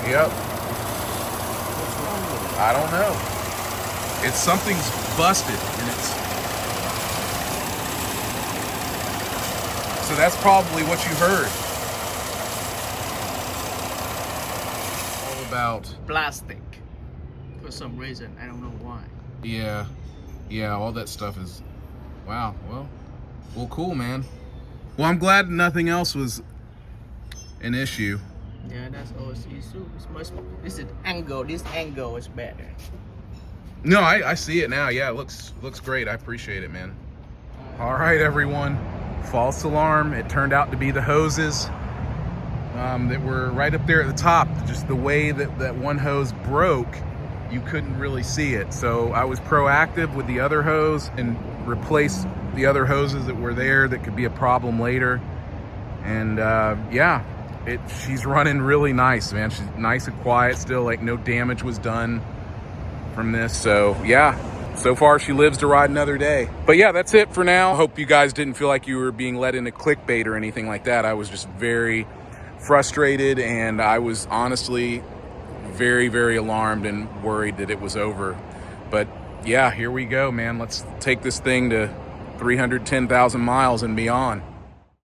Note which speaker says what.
Speaker 1: Yep.
Speaker 2: What's wrong with it?
Speaker 1: I don't know. It's something's busted and it's. So that's probably what you heard. All about.
Speaker 2: Plastic. For some reason, I don't know why.
Speaker 1: Yeah, all that stuff is. Wow. Well, cool, man. Well, I'm glad nothing else was an issue.
Speaker 2: Yeah, that's always the issue. It's much. This angle is better.
Speaker 1: No, I see it now. Yeah, it looks great. I appreciate it, man. All right, everyone. False alarm. It turned out to be the hoses that were right up there at the top. Just the way that one hose broke, you couldn't really see it. So I was proactive with the other hose and replaced the other hoses that were there that could be a problem later. And yeah, she's running really nice, man. She's nice and quiet still, like no damage was done from this. So yeah, so far she lives to ride another day. But yeah, that's it for now. I hope you guys didn't feel like you were being led into clickbait or anything like that. I was just very frustrated, and I was honestly very, very alarmed and worried that it was over. But yeah, here we go, man. Let's take this thing to 310,000 miles and beyond.